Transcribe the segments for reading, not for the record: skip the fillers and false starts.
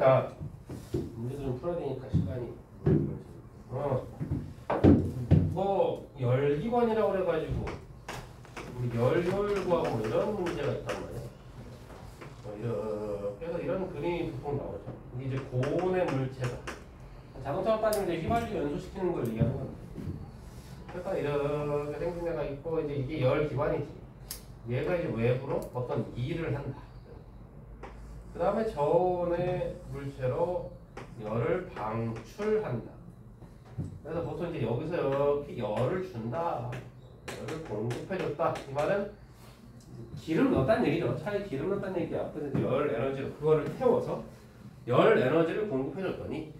그러니까 문제도 좀 풀어야 되니까 시간이 뭐 열기관이라고 그래가지고 우리 열효율 구하고 뭐 이런 문제가 있단 말이야. 이렇게 해서 이런 그림이 보통 나오죠. 이게 이제 고온의 물체다. 자동차로 따지면 이제 휘발유 연소시키는 걸 얘기하는 건데. 그러니까 이렇게 생긴 애가 있고 이제 이게 열기관이지. 얘가 이제 외부로 어떤 일을 한다. 그 다음에 저온의 물체로 열을 방출한다. 그래서 보통 이제 여기서 이렇게 열을 준다. 열을 공급해줬다. 이 말은 기름 넣었다는 얘기죠. 차에 기름 넣었다는 얘기야. 그래서 열 에너지로 그거를 태워서 열 에너지를 공급해줬더니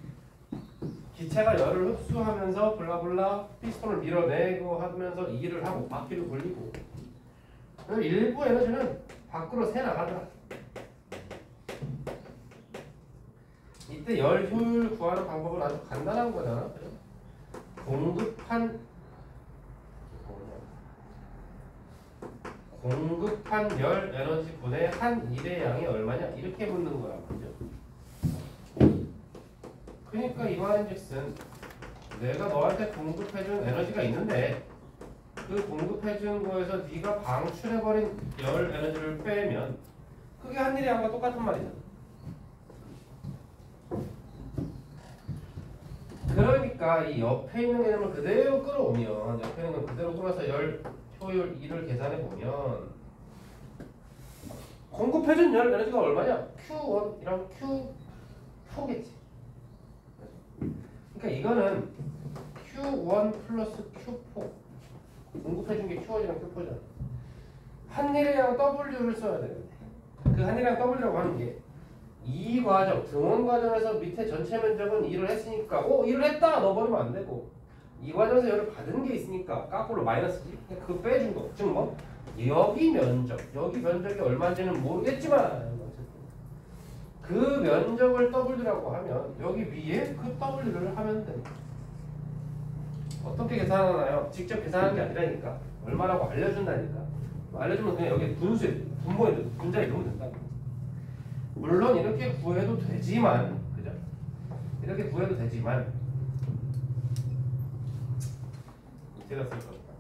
기체가 열을 흡수하면서 블라블라 피스톤을 밀어내고 하면서 일을 하고 바퀴를 굴리고 일부 에너지는 밖으로 새 나가더라. 이때 열 효율 구하는 방법은 아주 간단한 거잖아. 공급한 열 에너지 분의 한 일의 양이 얼마냐 이렇게 묻는 거야. 그죠? 그러니까 이 말인즉슨 내가 너한테 공급해준 에너지가 있는데 그 공급해준 거에서 네가 방출해버린 열 에너지를 빼면 그게 한 일의 양과 똑같은 말이잖아. 그러니까 이 옆에 있는 개념을 그대로 끌어오면 옆에 있는 걸 그대로 끌어서 열 효율 2를 계산해 보면 공급해준 열 에너지가 얼마냐? Q1이랑 Q4겠지. 그러니까 이거는 Q1 플러스 Q4 공급해준 게 Q1이랑 Q4잖아. 한일의 W를 써야 되는데 그 한일의 W라고 하는 게 이 과정, 등원 과정에서 밑에 전체 면적은 2를 했으니까 2를 했다 넣어버리면 안 되고 이 과정에서 열을 받은 게 있으니까 까꾸로 마이너스지. 그거 빼준 거. 즉 뭐 여기 면적이 얼마인지는 모르겠지만 그 면적을 W라고 하면 여기 위에 그 W를 하면 됩니다. 어떻게 계산하나요? 직접 계산하는 게 아니라니까. 얼마라고 알려준다니까. 알려주면 그냥 여기 분모에 분자에 넣으면 된다. 물론 이렇게 구해도 되지만, 그죠? 이렇게 구해도 되지만 이때가 쓸 겁니다.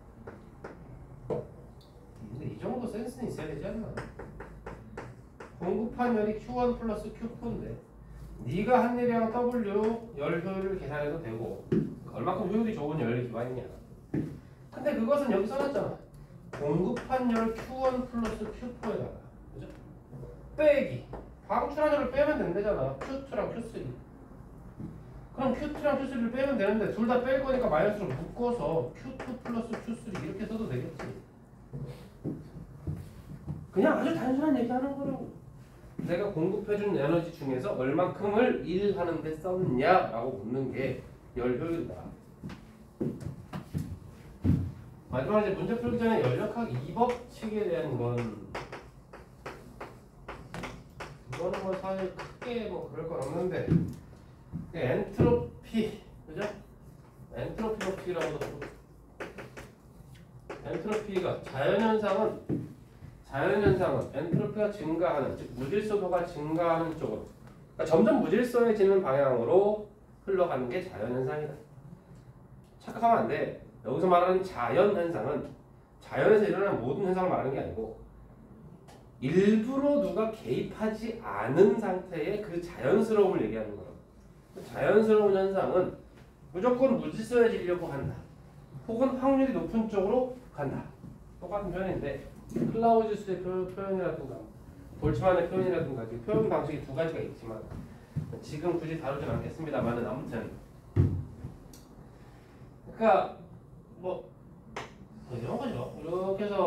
근데 이 정도 센스는 있어야 되지 않나? 공급한 열이 Q1 플러스 Q4인데 네가 한 일이랑 W 열 효율을 계산해도 되고 얼마큼 효율이 좋은 열 기관이냐. 근데 그것은 여기 써놨잖아. 공급한 열 Q1 플러스 Q4에다가 그죠? 빼기 방출한 열을 빼면 된대잖아. Q2랑 Q3. 그럼 Q2랑 Q3를 빼면 되는데 둘 다 뺄 거니까 마이너스로 묶어서 Q2 플러스 Q3 이렇게 써도 되겠지. 그냥 아주 단순한 얘기하는 거라고. 내가 공급해준 에너지 중에서 얼만큼을 일하는 데 썼냐라고 묻는 게 열 효율이다. 마지막에 문제 풀기 전에 열역학 2법칙에 대한 이거는 뭐 사실 크게 뭐 그럴 건 없는데 엔트로피, 그죠? 엔트로피 법칙이라고도 부르고 엔트로피가 자연현상은 엔트로피가 증가하는, 즉 무질서도가 증가하는 쪽으로, 그러니까 점점 무질서해지는 방향으로 흘러가는 게 자연현상이다. 착각하면 안 돼. 여기서 말하는 자연현상은 자연에서 일어나는 모든 현상을 말하는 게 아니고 일부러 누가 개입하지 않은 상태의 그 자연스러움을 얘기하는 거라고. 자연스러운 현상은 무조건 무질서해지려고 한다. 혹은 확률이 높은 쪽으로 간다. 똑같은 표현인데 클라우지우스의 표현이라든가 볼츠만의 표현이라든가 표현 방식이 두 가지가 있지만 지금 굳이 다루진 않겠습니다만은 아무튼 그러니까 뭐 이런 거죠. 이렇게 해서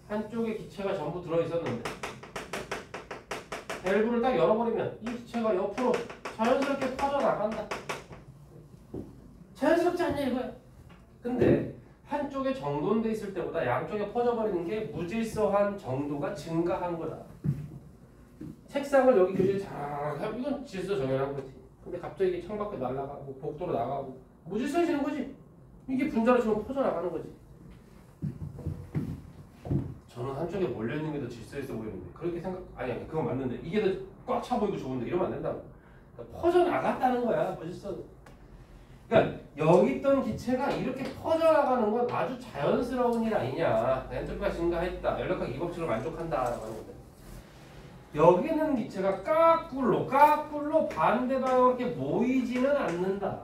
한쪽에 기체가 전부 들어있었는데 밸브를 딱 열어버리면 이 기체가 옆으로 자연스럽게 퍼져나간다. 자연스럽지 않냐 이거야. 근데 한쪽에 정돈돼 있을 때보다 양쪽에 퍼져버리는 게 무질서한 정도가 증가한 거다. 책상을 여기 교실에 잘 하면 이건 질서 정연한 거지. 근데 갑자기 창밖에 날아가고 복도로 나가고 무질서해지는 거지. 이게 분자로 지금 퍼져나가는 거지. 저는 한쪽에 몰려있는 게 더 질서 있어 보이는데 그렇게 생각 아니 그건 맞는데 이게 더 꽉 차 보이고 좋은데 이러면 안 된다고. 그러니까 퍼져나갔다는 거야 무질서. 그러니까 여기 있던 기체가 이렇게 퍼져나가는 건 아주 자연스러운 일 아니냐. 엔트로피가 증가했다. 연력학 이 법칙을 만족한다라고 하는 건데 여기 있는 기체가 까꿀로 반대 방향으로 이렇게 모이지는 않는다.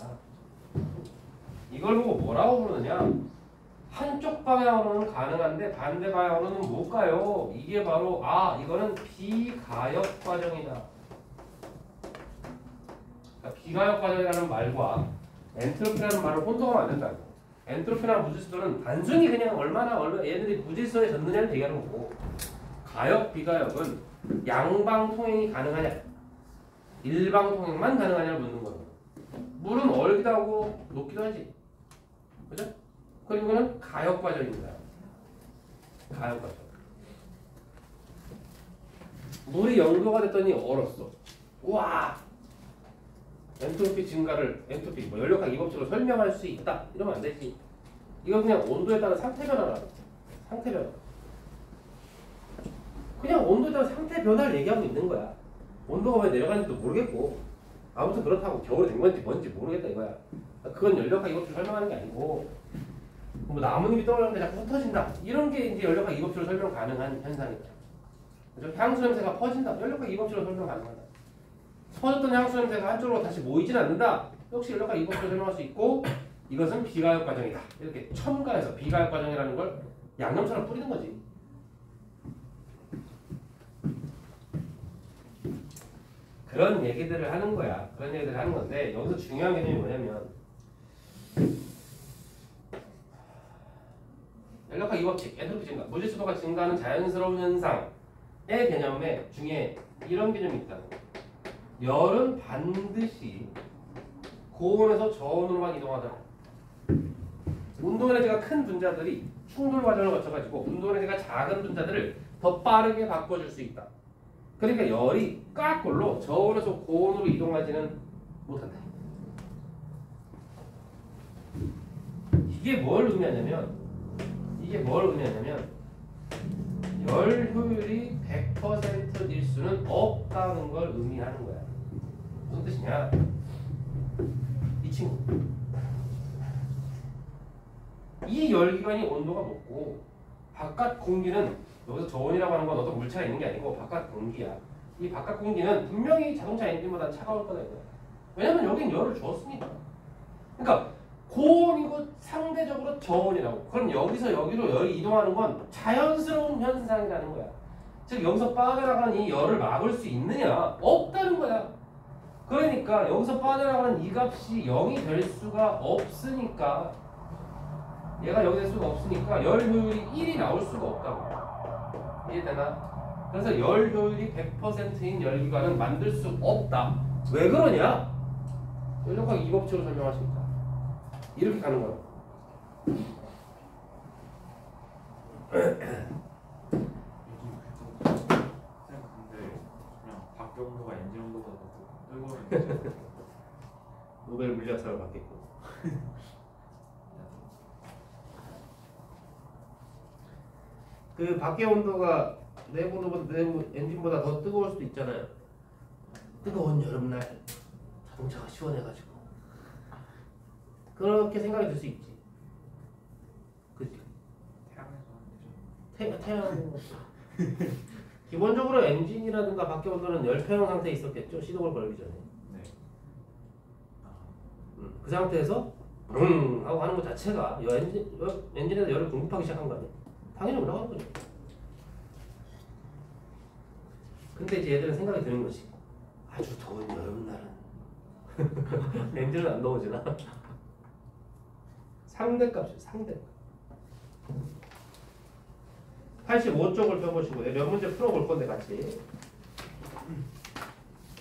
이걸 보고 뭐라고 부르느냐? 한쪽 방향으로는 가능한데 반대 방향으로는 못 가요. 이게 바로 이거는 비가역 과정이다. 그러니까 비가역 과정이라는 말과 엔트로피라는 말을 혼동하면 안 된다고. 엔트로피나 무질서는 단순히 그냥 얼마나 얘들이 무질서에 젖느냐를 얘기하는 거고 가역, 비가역은 양방 통행이 가능하냐 일방 통행만 가능하냐를 묻는 거예요. 물은 얼기도 하고 녹기도 하지. 그죠? 그리고 이거는 가역 과정입니다. 가역 과정. 물이 0도가 됐더니 얼었어. 우와! 엔트로피 증가를 엔트로피 연력학 이 법칙으로 설명할 수 있다. 이러면 안 되지. 이건 그냥 온도에 따른 상태 변화라. 상태 변화. 그냥 온도에 따른 상태 변화를 얘기하고 있는 거야. 온도가 왜 내려가는지도 모르겠고 아무튼 그렇다고 겨울이 된 건지 뭔지 모르겠다 이거야. 그건 연력학 이 법칙을 설명하는 게 아니고 뭐 나뭇잎이 떠오르는데 자꾸 흩어진다. 이런 게 이제 연력학 이 법칙으로 설명 가능한 현상이다. 그죠? 향수 냄새가 퍼진다. 연력학 이 법칙으로 설명 가능하다. 퍼졌던 향수 냄새가 한쪽으로 다시 모이진 않는다. 역시 연력학 이 법칙으로 설명할 수 있고 이것은 비가역 과정이다. 이렇게 첨가해서 비가역 과정이라는 걸 양념처럼 뿌리는 거지. 그런 얘기들을 하는 거야. 그런 얘기들을 하는 건데 여기서 중요한 개념이 뭐냐면 연력학 이 법칙, 엔트로피 증가, 무질서도가 증가하는 자연스러운 현상의 개념에 중에 이런 개념이 있다. 열은 반드시 고온에서 저온으로만 이동하더라. 운동 에너지가 큰 분자들이 충돌 과정을 거쳐가지고 운동 에너지가 작은 분자들을 더 빠르게 바꿔줄 수 있다. 그러니까 열이 까꿀로 저온에서 고온으로 이동하지는 못한다. 이게 뭘 의미하냐면 열 효율이 100%일 수는 없다는 걸 의미하는 거야. 무슨 뜻이냐? 이 친구. 이 열기관이 온도가 높고 바깥 공기는 여기서 저온이라고 하는 건 어떤 물체가 있는 게 아니고 바깥 공기야. 이 바깥 공기는 분명히 자동차 엔진보다 차가울 거다 이거야. 왜냐면 여긴 열을 주었으니까. 그러니까 고온이고 상대적으로 저온이라고. 그럼 여기서 여기로 열이 이동하는 건 자연스러운 현상이라는 거야. 즉 여기서 빠져나가는 이 열을 막을 수 있느냐? 없다는 거야. 그러니까 여기서 빠져나가는 이 값이 0이 될 수가 없으니까 얘가 0이 될 수가 없으니까 열 효율이 1이 나올 수가 없다고. 이해되나? 그래서 열 효율이 100%인 열기관은 만들 수 없다. 왜 그러냐? 연력학 이 법칙으로 설명할 수 있다. 이렇게 가는 거야. 근데 그냥 밖에 온도가 엔진 온도보다 더 뜨거우면 노벨 물리학상을 받겠고. 그 밖의 온도가 내부 온도보다 내부 엔진보다 더 뜨거울 수도 있잖아요. 뜨거운 여름날 자동차가 시원해가지고 그렇게 생각이 들 수 있지. 그치? 태양에서 하는 거죠. 태양 기본적으로 엔진이라든가 밖의 온도는 열평형 상태에 있었겠죠. 시동을 걸기 전에. 네. 그 상태에서 붕 하고 하는 것 자체가 엔진에서 열을 공급하기 시작한 거 아니야? 당연히 올라가는 거죠. 근데 이제 얘들은 생각이 드는 것이 아주 더운 여름날은 엔진은 안 더워지나? 상대값이죠. 상대값. 85쪽을 펴보시고 몇 문제 풀어볼 건데 같이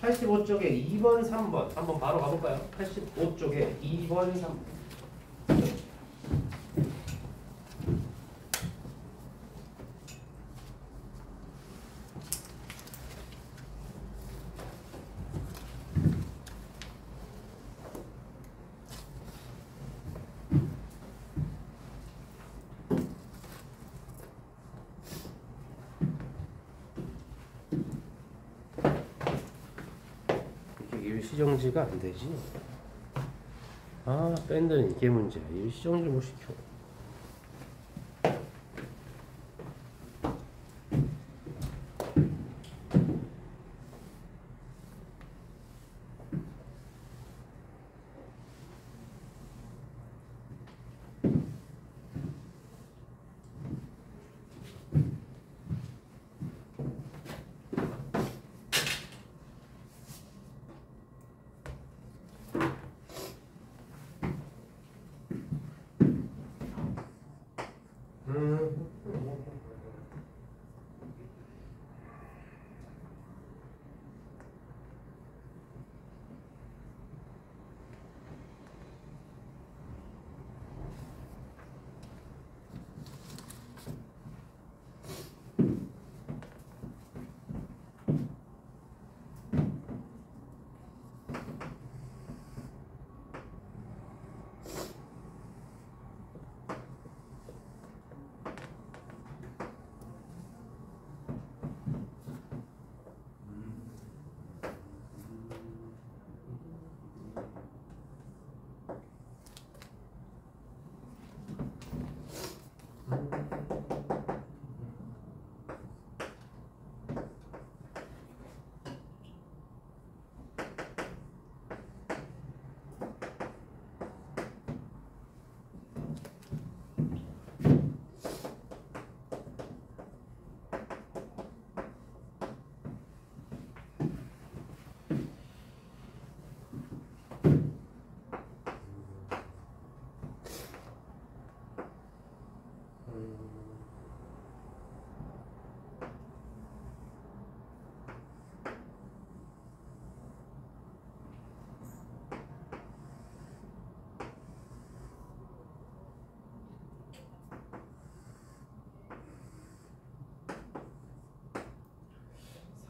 85쪽에 2번, 3번 한번 바로 가볼까요? 85쪽에 2번, 3번 일시정지가 안 되지. 아, 밴드는 이게 문제야. 일시정지 못 시켜.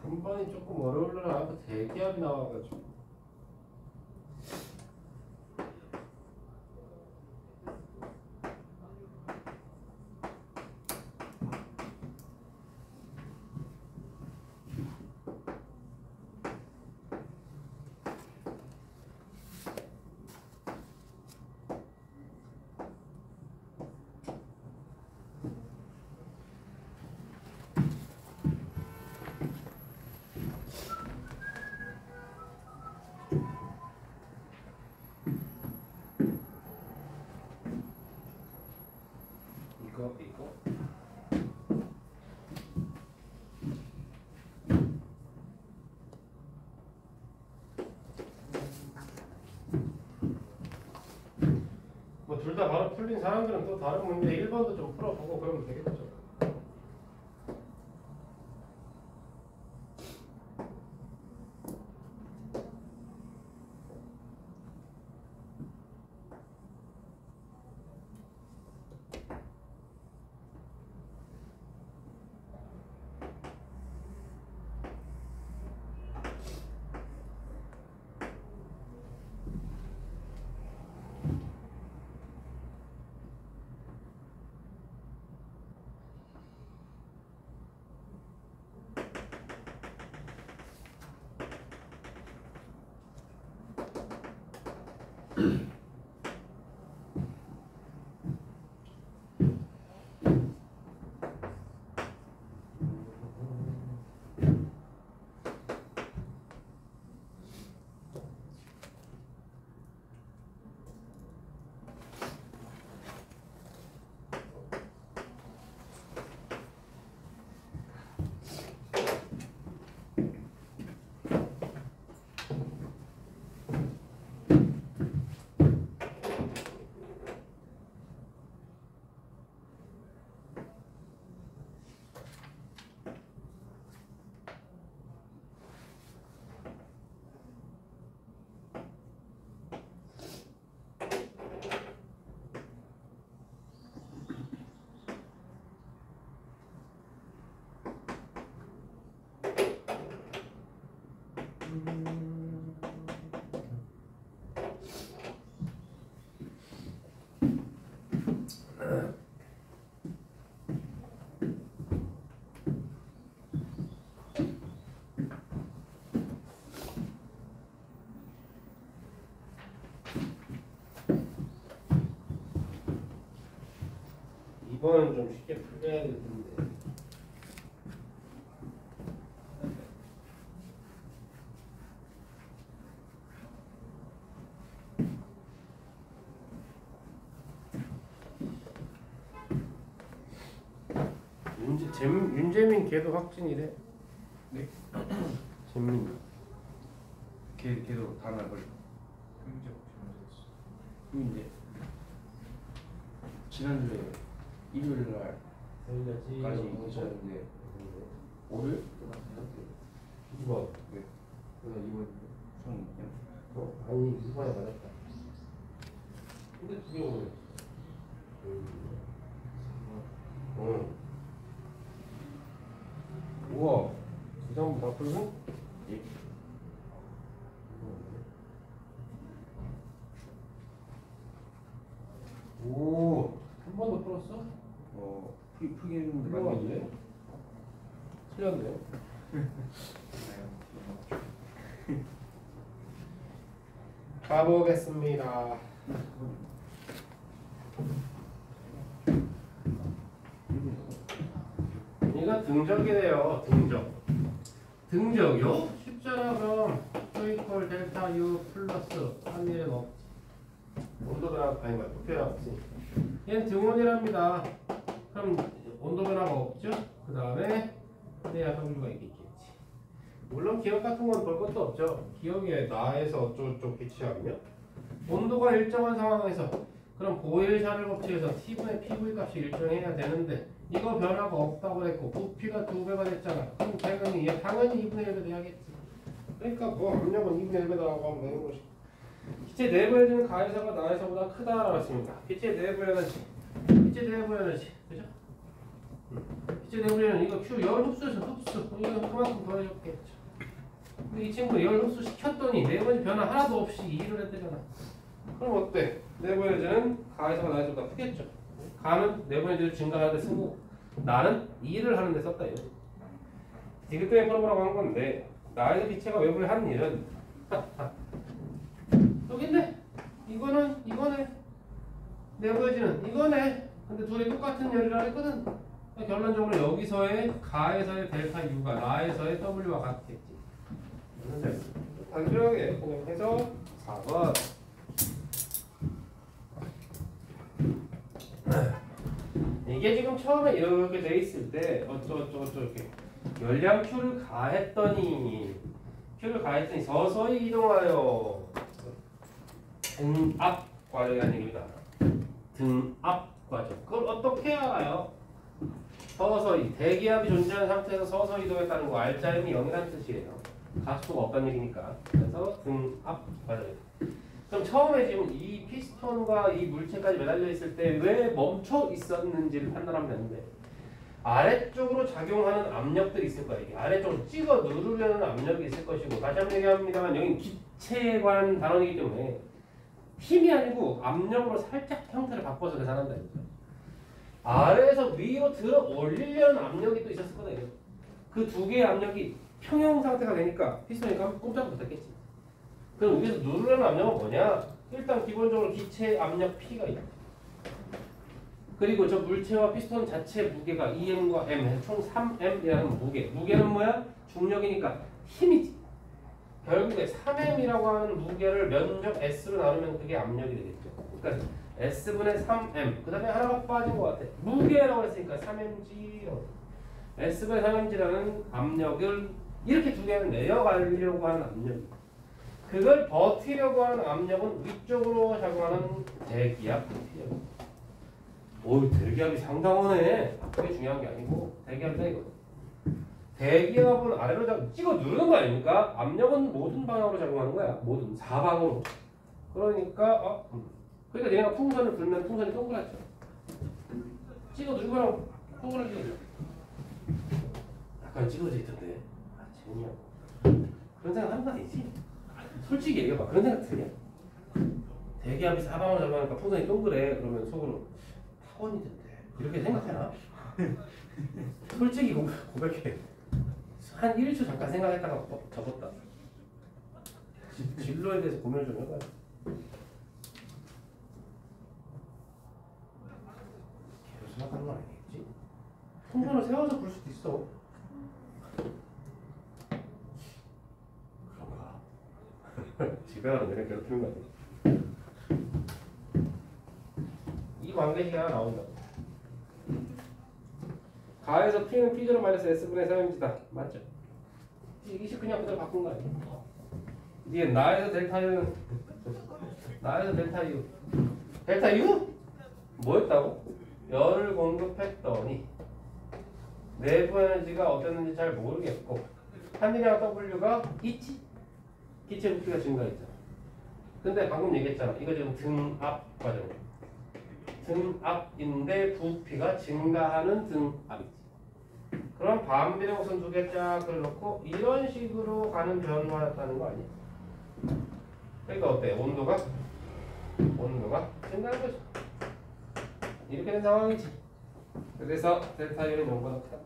한 번이 조금 어려울려나 대기압이 나와가지고. 이거 뭐 둘 다 바로 풀린 사람들은 또 다른 문제 1번도 좀 풀어보고 그러면 되겠죠. 이거는 좀 쉽게 풀려야 될 텐데. 윤재민 걔도 확진이래. 네? 재민. 걔도 다른 날 걸려. 형제 혹시 이제 지난주에 일요일 날까지 살려지. 있었는데 월요일? 이번. 네. 그래서 이번 어? 아니 이번에 맞았다. 근데 그게 오늘. 응. 우와. 그 정도 다 풀고? 예. 오. 한 번 더 풀었어? 풀긴 했는데 풀어봤네. 틀렸네. 가보겠습니다. 이거 등적이래요. 등적. 등적요? 쉽잖아. 그럼 Q 델타 U 플러스 한 일은 없지. 온도 변화 아니 말고 표현 없지. 얘는 등원이랍니다. 그럼 온도 변화가 없죠? 그 다음에 내야 W가 있겠지. 물론 기억 같은 건 볼 것도 없죠. 기억에 나에서 어쩌고저쩌고 비치하면 온도가 일정한 상황에서 그럼 보일샤를 법칙에서 T분의 PV 값이 일정해야 되는데 이거 변화가 없다고 그랬고 부피가 2배가 됐잖아. 그럼 당연히 얘 당연히 2분의 1배 돼야겠지. 그러니까 뭐 압력은 2분의 1배다라고 하면 되는 것이. 빛의 내부 에너지는 가해사가 나해사보다 크다라고 했습니다. 빛의 내부 에너지, 빛의 내부 에너지, 그죠? 빛의 내부 에너지 이거 Q 열 흡수에서 흡수 이거 그만큼 더해줬겠죠. 근데 이 친구 열 흡수 시켰더니 내부 변화 하나도 없이 2를 했대잖아. 그럼 어때? 내부 에너지는 가해사가 나해사보다 크겠죠. 가는 내부 에너지를 증가하는데 쓰고 나는 2를 하는데 썼다 이거. 디귿 때문에 풀어보라고 한 건데 나에서 빛체가 외부에 하는 일은 여기 있네. 이거네. 내부 에너지는 이거네. 근데 둘이 똑같은 열이라 했거든. 그러니까 결론적으로 여기서의 가에서의 델타 U가 나에서의 W와 같겠지. 단순하게 그냥 해서 4번. 이게 지금 처음에 이렇게 돼 있을 때 어쩌고저쩌고 이렇게 열량 Q를 가했더니 서서히 이동하여 등압 과정이라는 얘기입니다. 등압 과정. 그걸 어떻게 알아요? 서서히 대기압이 존재하는 상태에서 서서히 이동했다는 거 알자임이 0이라는 뜻이에요. 가속도가 없다는 얘기니까. 그래서 등압 과정입니다. 그럼 처음에 지금 이 피스톤과 이 물체까지 매달려 있을 때 왜 멈춰 있었는지를 판단하면 되는데 아래쪽으로 작용하는 압력들이 있을 거예요. 이게 아래쪽으로 찍어 누르려는 압력이 있을 것이고 다시 한번 얘기합니다만 여기는 기체에 관한 단원이기 때문에 힘이 아니고 압력으로 살짝 형태를 바꿔서 계산한다 이거죠. 아래에서 위로 들어 올리려는 압력이 또 있었을 거예요. 그 두 개의 압력이 평형 상태가 되니까 피스톤이 꼼짝 못했겠지. 그럼 위에서 누르려는 압력은 뭐냐? 일단 기본적으로 기체 압력 P가 있다. 그리고 저 물체와 피스톤 자체 무게가 2m과 m, 총 3m이라는 무게. 무게는 뭐야? 중력이니까 힘이지. 결국에 3m이라고 하는 무게를 면적 S로 나누면 그게 압력이 되겠죠. 그러니까 S분의 3m. 그 다음에 하나가 빠진 것 같아. 무게라고 했으니까 3mg. S분의 3mg라는 압력을 이렇게 두 개를 내려가려고 하는 압력. 그걸 버티려고 하는 압력은 위쪽으로 작용하는 대기압. 오, 대기압이 상당하네. 그게 중요한 게 아니고 대기압이다 이거. 대기압은 아래로 찍어 누르는 거 아닙니까? 압력은 모든 방향으로 작용하는 거야. 모든 사방으로. 그러니까 그러니까 얘가 풍선을 불면 풍선이 동그랗죠. 찍어 누르면 동그랗게 약간 찍어져 있던데. 아, 재미야. 그런 생각 하는 거 아니지? 솔직히 얘기해봐. 그런 생각 드냐? 대기압이 사방으로 작용하니까 풍선이 동그래. 그러면 속으로 타원이 된대. 이렇게 생각하나? 솔직히 고백해. 한 1초 잠깐 생각했다가 접었다. 진로에 대해서 고민을 좀 해봐요. 계속 생각하는 거 아니야? 세워서 볼 수도 있어. 그런가? 집에 가는 내가 괴롭히는 거 아니야? 이 관계식이 하나 나온다. 가에서 P는 P0 마이너스 S분의 3입니다. 맞죠? 이식 그냥 그대로 바꾼 거 아니야? 이게 나에서 델타 U는 나에서 델타 U 델타 U? 뭐였다고? 열을 공급했더니 내부 에너지가 어땠는지 잘 모르겠고 한이랑 W가 있지? 기체 부피가 증가했잖아. 근데 방금 얘기했잖아. 이거 지금 등압 과정. 등압인데 부피가 증가하는 등압이지. 그럼 반비례 곡선 두 개 쫙 그려놓고 이런 식으로 가는 변화였다는 거 아니야? 그러니까 어때? 온도가 증가하는 거지. 이렇게 된 상황이지. 그래서 델타 U는 0보다 크다.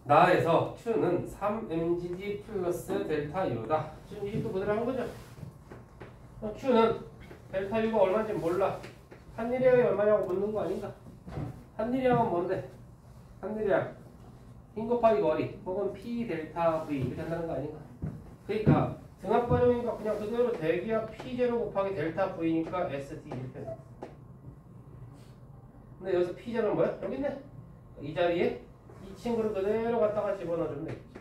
나에서 Q는 3mgd 플러스 델타 U다. 지금 이식도 그대로 한 거죠. Q는 델타 U가 얼마인지 몰라. 한일량이 얼마냐고 묻는 거 아닌가? 한일량은 뭔데? 한일량 힘 곱하기 거리 혹은 P 델타 V 이렇게 한다는 거 아닌가? 그러니까 등압 과정이니까 그냥 그대로 대기압 P0 곱하기 델타 V니까 SD 이렇게 돼. 근데 여기서 P0는 뭐야? 여기 있네. 이 자리에 이 친구를 그대로 갖다가 집어넣어주면 되겠지.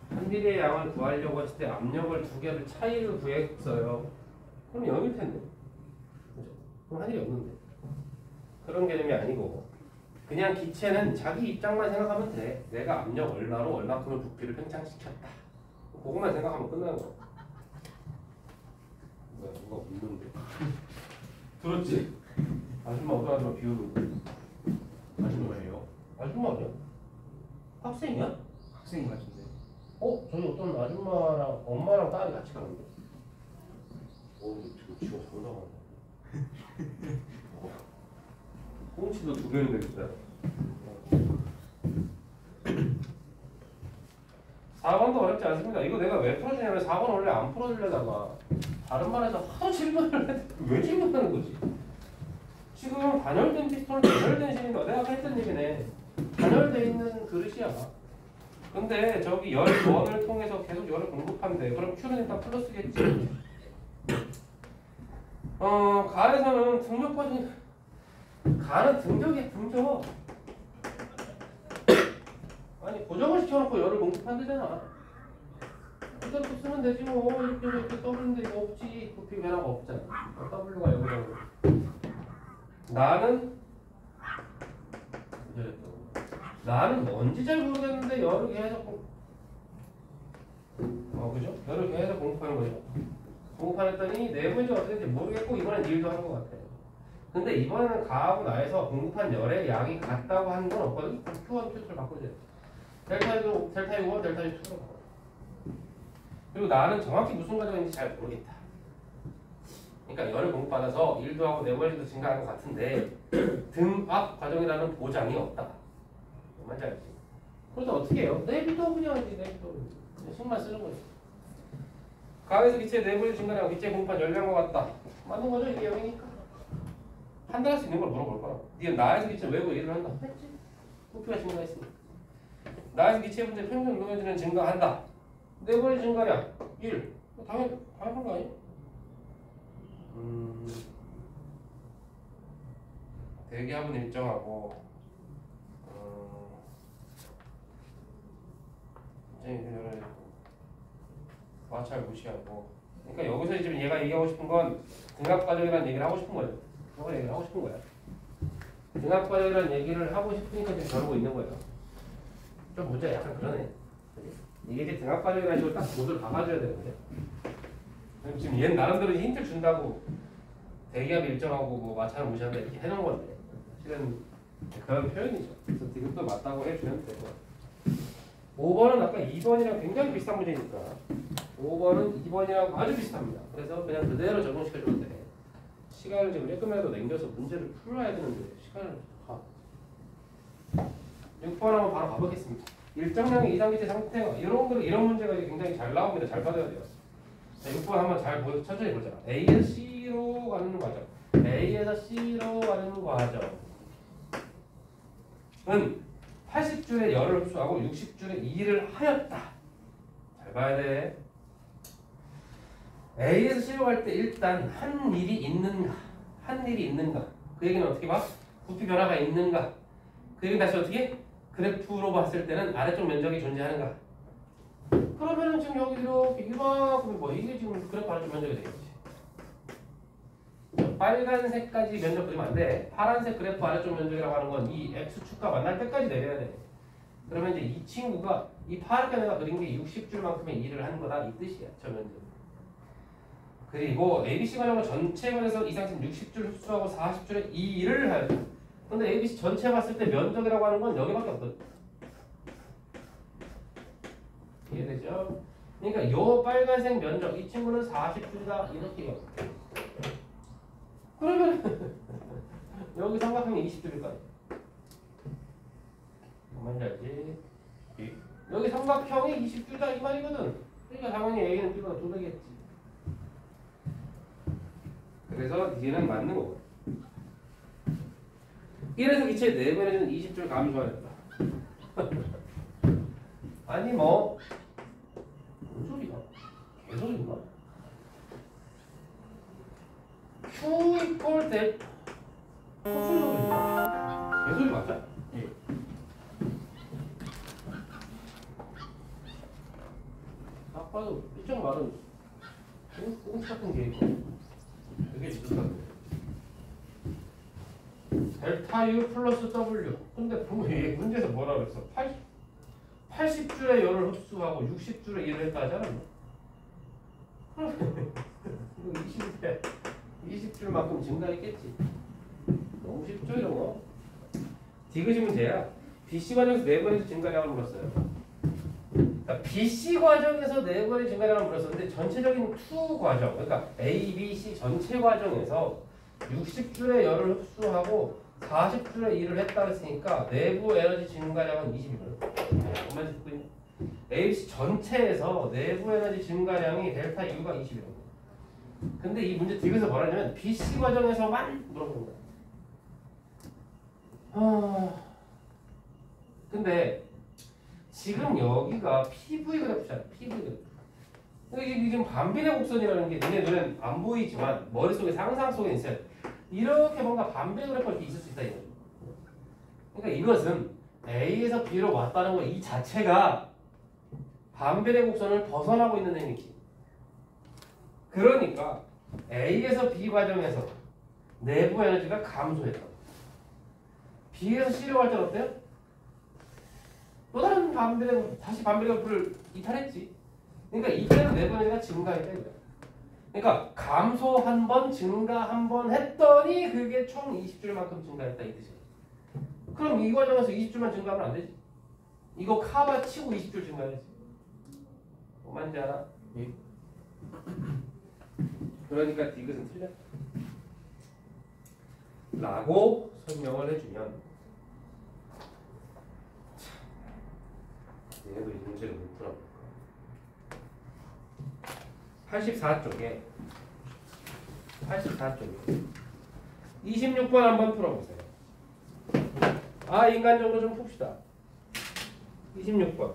한미리의 양을 구하려고 했을 때 압력을 두 개를 차이를 구했어요. 그럼 0일 텐데. 그죠? 그럼 한 일이 없는데. 그런 개념이 아니고 그냥 기체는 자기 입장만 생각하면 돼. 내가 압력 얼마로 얼마큼의 부피를 팽창시켰다. 그것만 생각하면 끝나는 거야. 뭐야, 누가 웃는데? 들었지? 아줌마 어떤 아줌마 비우는 거? 아줌마예요? 아줌마 아니야? 학생이야? 학생 같은데. 저기 어떤 아줌마랑 엄마랑 딸이 같이 가는데? 지금 지가 졸라 가네. 꽁치도 두 개는 되겠다. 4번도 어렵지 않습니다. 이거 내가 왜 풀어주냐면 4번 원래 안 풀어주려다가 다른 말에서 하도 질문을 했는데 왜 질문하는 거지? 지금 단열된 피스톤은 단열된 실인가? 내가 아까 했던 얘기네. 단열돼 있는 그릇이야. 근데 저기 열원을 통해서 계속 열을 공급한대. 그럼 Q는 일단 플러스겠지. 가에서는 등력 과정이 가는 등적이야 등적. 아니 고정을 시켜놓고 열을 공급한대잖아. 그대로 또 쓰면 되지 뭐. 이렇게 떠버리는데 이거 없지. 부피 변화가 없잖아. W가 여기라고. 나는 뭔지 잘 모르겠는데 열을 계속 그죠? 열을 계속 공급하는 거죠. 공급하랬더니 내부인지 어떻게 될지 모르겠고 이번엔 일도 한 것 같아. 근데 이번에는 가하고 나에서 공급한 열의 양이 같다고 하는 건 없거든. Q1, Q2를 바꾸자. 델타 U 1, 델타 U 2로 바꿔. 그리고 나는 정확히 무슨 과정인지 잘 모르겠다. 그러니까 열을 공급받아서 일도 하고 내부인지도 증가하는 것 같은데 등압 과정이라는 보장이 없다. 뭔지 알지? 그래서 어떻게 해요? 내비도 그냥 내비도 숨만 쓰는 거지. 가에서 기체 내부의 증가량 기체 공판 열량과 같다. 맞는 거죠? 이게 0이니까. 판단할 수 있는 걸 물어볼 거라고. 네가 나에서 기체 외부 일을 한다. 했지? 부피가 증가했으니까. 나에서 기체 분의 평균 운동에서는 증가한다. 내부의 증가량 1. 당연히 당연한 거 아니야? 대기압은 일정하고 마찰 무시하고. 그러니까 여기서 지금 얘가 얘기하고 싶은 건 등압 과정이라는 얘기를 하고 싶은 거예요. 저거 얘기를 하고 싶은 거야. 등압 과정이라는 얘기를 하고 싶으니까 지금 저러고 있는 거예요. 좀 문제가 약간 그러네. 이게 이제 등압 과정이라는 식으로 딱 보드를 박아줘야 되는데 지금 얘는 나름대로 힌트를 준다고 대기압이 일정하고 뭐 마찰을 무시한다 이렇게 해놓은 건데 실은 그런 표현이죠. 그래서 디귿도 맞다고 해주면 되고 5번은 아까 2번이랑 굉장히 비슷한 문제니까 5번은 2번이랑 아주 비슷합니다. 그래서 그냥 그대로 적용시켜주면 돼. 시간을 지금 조금이라도 남겨서 문제를 풀어야 되는데 시간을 6번 한번 바로 가보겠습니다. 일정량의 이상기체 상태가 이런 문제가 굉장히 잘 나옵니다. 잘 받아야 돼요. 자, 6번 한번 잘 천천히 보자. A에서 C를 C로 가는 과정. A에서 C로 가는 과정은 80줄의 열을 흡수하고 60줄의 일을 하였다. 잘 봐야 돼. A에서 C로 갈 때 일단 한 일이 있는가? 한 일이 있는가? 그 얘기는 어떻게 봐? 부피 변화가 있는가? 그 얘기는 다시 어떻게? 그래프로 봤을 때는 아래쪽 면적이 존재하는가? 그러면은 지금 여기 이렇게 이만큼 뭐 이게 지금 그래프 아래쪽 면적이 되겠지. 빨간색까지 면적 그리면 안 돼. 파란색 그래프 아래쪽 면적이라고 하는 건 이 x축과 만날 때까지 내려야 돼. 그러면 이제 이 친구가 이 파랗게 내가 그린 게 60줄만큼의 일을 한 거다 이 뜻이야. 저 면적. 그리고 ABC 과정을 전체 면에서 이상씩 60줄 흡수하고 40줄의 이 일을 하였다. 근데 ABC 전체 봤을 때 면적이라고 하는 건 여기밖에 없거든. 이해되죠? 그러니까 요 빨간색 면적 이 친구는 40줄이다 이렇게 요 그러면 여기 삼각형이 20줄일 거 아니야. 뭔지 알지? 여기 삼각형이 20줄이다 이 말이거든. 그러니까 당연히 A는 B보다 2배겠지. 그래서 D는 맞는 거고. 1에서 기체 4배는 20줄 감소하였다. 아니 뭐 뭔 소리야? 개소리인가? Q 이퀄 대 무슨 소리야? 개소리 맞아? 예. 딱 봐도 일정 말은 꽁치 같은 게 있고 되게 비슷한데 델타 U 플러스 W. 근데 보면 얘 문제에서 뭐라 그랬어? 80줄의 열을 흡수하고 60줄의 일을 했다 하지 않았나? 이거 20줄만큼 증가했겠지. 너무 쉽죠 이런 거? 디귿이 문제야. BC 과정에서 4번의 증가량을 물었어요. 그러니까 BC 과정에서 4번의 증가량을 물었었는데 전체적인 2 과정, 그러니까 A, B, C 전체 과정에서 60줄의 열을 흡수하고 40줄의 일을 했다 그랬으니까 내부 에너지 증가량은 20이거든. 정말 듣고 있니? ABC 전체에서 내부 에너지 증가량이 델타 U가 20이라고. 근데 이 문제 디귿에서 뭐라 하냐면 BC 과정에서만 물어보는 거야. 근데 지금 여기가 PV 그래프잖아. PV 그래프. 이게 지금 반비례 곡선이라는 게 너네 눈엔 안 보이지만 머릿속에 상상 속에 있어요. 이렇게 뭔가 반비례 그래프가 이렇게 있을 수 있다 이거죠. 그러니까 이것은 A에서 B로 왔다는 거 이 자체가 반비례 곡선을 벗어나고 있는 행위지. 그러니까 A에서 B 과정에서 내부 에너지가 감소했다. B에서 C로 갈 때는 어때요? 또 다른 다시 반비례 그래프를 이탈했지. 그러니까 이때는 내부 에너지가 증가했다 이거야. 그러니까 감소 한 번, 증가 한 번 했더니 그게 총 20줄만큼 증가했다 이 뜻이야. 그럼 이 과정에서 20줄만 증가하면 안 되지. 이거 카바 치고 20줄 증가해야지. 뭔지 알아? 예. 그러니까 디귿은 틀렸다. 라고 설명을 해주면 얘도 이 문제를 못 풀어볼까? 84쪽에 26번 한번 풀어보세요. 인간적으로 좀 풉시다. 26번.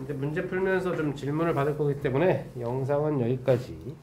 이제 문제 풀면서 좀 질문을 받을 거기 때문에 영상은 여기까지.